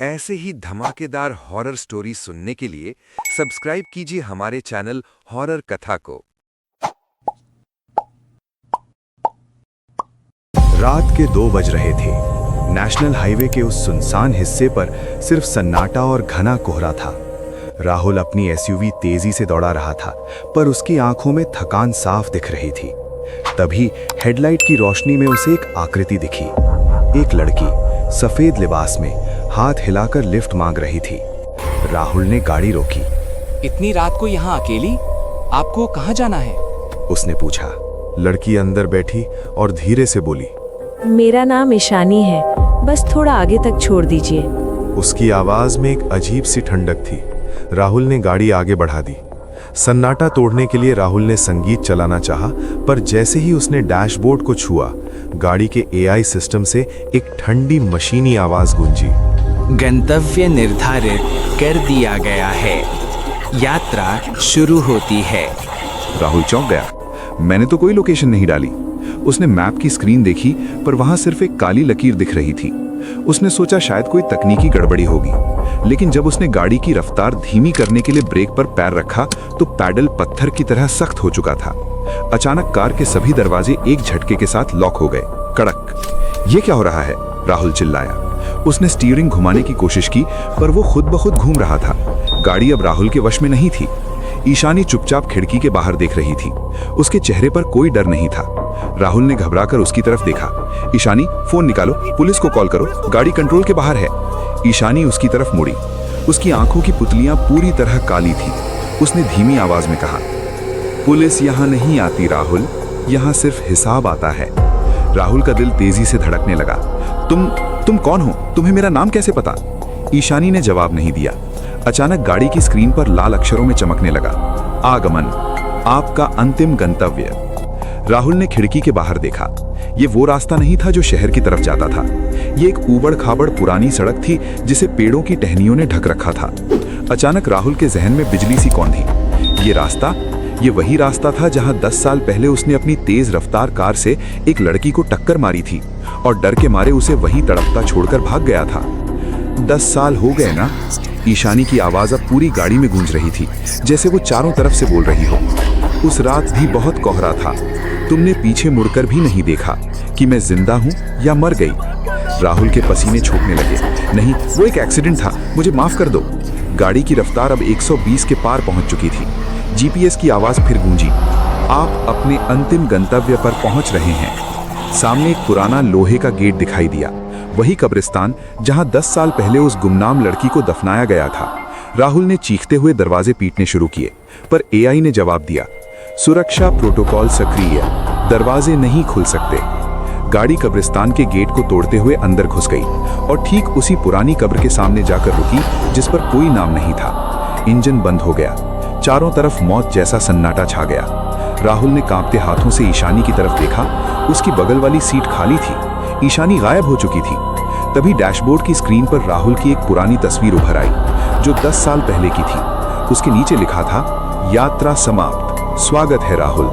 ऐसे ही धमाकेदार horror story सुनने के लिए सब्सक्राइब कीजिए हमारे चैनल हॉरर कथा को। रात के 2 बज रहे थे। नेशनल हाईवे के उस सुनसान हिस्से पर सिर्फ सन्नाटा और घना कोहरा था। राहुल अपनी एसयूवी तेजी से दौड़ा रहा था, पर उसकी आंखों में थकान साफ दिख रही थी। तभी हेडलाइट की रोशनी में उसे एक आकृति दिखी। एक लड़की सफेद लिबास में हाथ हिलाकर लिफ्ट मांग रही थी। राहुल ने गाड़ी रोकी। इतनी रात को यहाँ अकेली? आपको कहाँ जाना है? उसने पूछा। लड़की अंदर बैठी और धीरे से बोली, मेरा नाम ईशानी है, बस थोड़ा आगे तक छोड़ दीजिए। उसकी आवाज में एक अजीब सी ठंडक थी। राहुल ने गाड़ी आगे बढ़ा दी। सन्नाटा तोड़ने के लिए राहुल ने संगीत चलाना चाहा, पर जैसे ही उसने डैशबोर्ड को छुआ, गाड़ी के एआई सिस्टम से एक ठंडी मशीनी आवाज गूंजी। गंतव्य निर्धारित कर दिया गया है, यात्रा शुरू होती है। राहुल चौंक गया। मैंने तो कोई लोकेशन नहीं डाली। उसने मैप की स्क्रीन देखी, पर वहां सिर्फ एक काली लकीर दिख रही थी। उसने सोचा शायद कोई तकनीकी गड़बड़ी होगी, लेकिन जब उसने गाड़ी की रफ्तार धीमी करने के लिए ब्रेक पर पैर रखा तो पैडल पत्थर की तरह सख्त हो चुका था। अचानक कार के सभी दरवाजे एक झटके के साथ लॉक हो गए। कड़क। ये क्या हो रहा है? राहुल चिल्लाया। उसने स्टीयरिंग घुमाने की कोशिश की, पर वो खुद ब खुद घूम रहा था। गाड़ी अब राहुल के वश में नहीं थी। ईशानी चुपचाप खिड़की के बाहर देख रही थी। उसके चेहरे पर कोई डर नहीं था। राहुल ने घबराकर उसकी तरफ देखा। ईशानी, फोन निकालो, पुलिस को कॉल करो, गाड़ी कंट्रोल के बाहर है। ईशानी उसकी तरफ मुड़ी। उसकी आंखों की पुतलियां पूरी तरह काली थी। उसने धीमी आवाज में कहा, पुलिस यहाँ नहीं आती राहुल, यहाँ सिर्फ हिसाब आता है। राहुल का दिल तेजी से धड़कने लगा। तुम कौन हो? तुम्हें मेरा नाम कैसे पता? ईशानी ने जवाब नहीं दिया। अचानक गाड़ी की स्क्रीन पर लाल अक्षरों में चमकने लगा, आगमन, आपका अंतिम गंतव्य। राहुल ने खिड़की के बाहर देखा। ये वो रास्ता नहीं था जो शहर की तरफ जाता था। ये एक ऊबड़-खाबड़ पुरानी सड़क थी जिसे पेड़ों की टहनियों ने ढक रखा था। अचानक राहुल के जहन में बिजली सी कौंधी। ये वही रास्ता था जहां 10 साल पहले उसने अपनी तेज रफ्तार कार से एक लड़की को टक्कर मारी थी और डर के मारे उसे वहीं तड़पता छोड़कर भाग गया था। 10 साल हो गए ना? ईशानी की आवाज अब पूरी गाड़ी में गूंज रही थी, जैसे वो चारों तरफ से बोल रही हो। उस रात भी बहुत कोहरा था। तुमने पीछे मुड़कर भी नहीं देखा कि मैं जिंदा हूं या मर गई। राहुल के पसीने छूटने लगे। नहीं, वो एक एक्सीडेंट था, मुझे माफ कर दो। गाड़ी की रफ्तार अब 120 के पार पहुंच चुकी थी। जीपीएस की आवाज फिर गूंजी, आप अपने अंतिम गंतव्य पर पहुंच रहे हैं। सामने एक पुराना लोहे का गेट दिखाई दिया, वही कब्रिस्तान जहां 10 साल पहले उस गुमनाम लड़की को दफनाया गया था। राहुल ने चीखते हुए दरवाजे पीटने शुरू किए, पर एआई ने जवाब दिया, सुरक्षा प्रोटोकॉल सक्रिय, दरवाजे नहीं खुल सकते। गाड़ी कब्रिस्तान के गेट को तोड़ते हुए अंदर घुस गई और ठीक उसी पुरानी कब्र के सामने जाकर रुकी जिस पर कोई नाम नहीं था। इंजन बंद हो गया। चारों तरफ मौत जैसा सन्नाटा छा गया। राहुल ने कांपते हाथों से ईशानी की तरफ देखा। उसकी बगल वाली सीट खाली थी। ईशानी गायब हो चुकी थी। तभी डैशबोर्ड की स्क्रीन पर राहुल की एक पुरानी तस्वीर उभर आई, जो 10 साल पहले की थी। उसके नीचे लिखा था, यात्रा समाप्त, स्वागत है राहुल।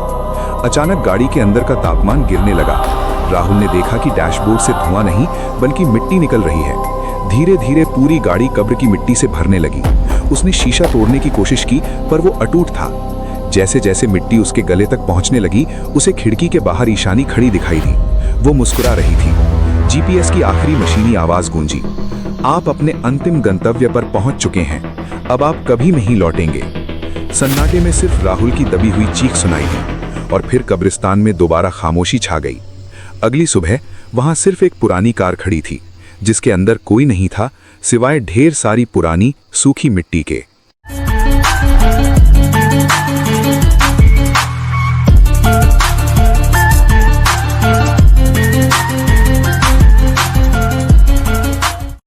अचानक गाड़ी के अंदर का तापमान गिरने लगा। राहुल ने देखा कि डैशबोर्ड से धुआं नहीं बल्कि मिट्टी निकल रही है। धीरे धीरे पूरी गाड़ी कब्र की मिट्टी से भरने लगी। उसने शीशा तोड़ने की कोशिश की, पर वो अटूट था। जैसे जैसे मिट्टी उसके गले तक पहुंचने लगी, उसे खिड़की के बाहर ईशानी खड़ी दिखाई दी। वो मुस्कुरा रही थी। जीपीएस की आखिरी मशीनी आवाज गूंजी, आप अपने अंतिम गंतव्य पर पहुंच चुके हैं, अब आप कभी नहीं लौटेंगे। सन्नाटे में सिर्फ राहुल की दबी हुई चीख सुनाई दी और फिर कब्रिस्तान में दोबारा खामोशी छा गई। अगली सुबह वहां सिर्फ एक पुरानी कार खड़ी थी, जिसके अंदर कोई नहीं था सिवाय ढेर सारी पुरानी सूखी मिट्टी के।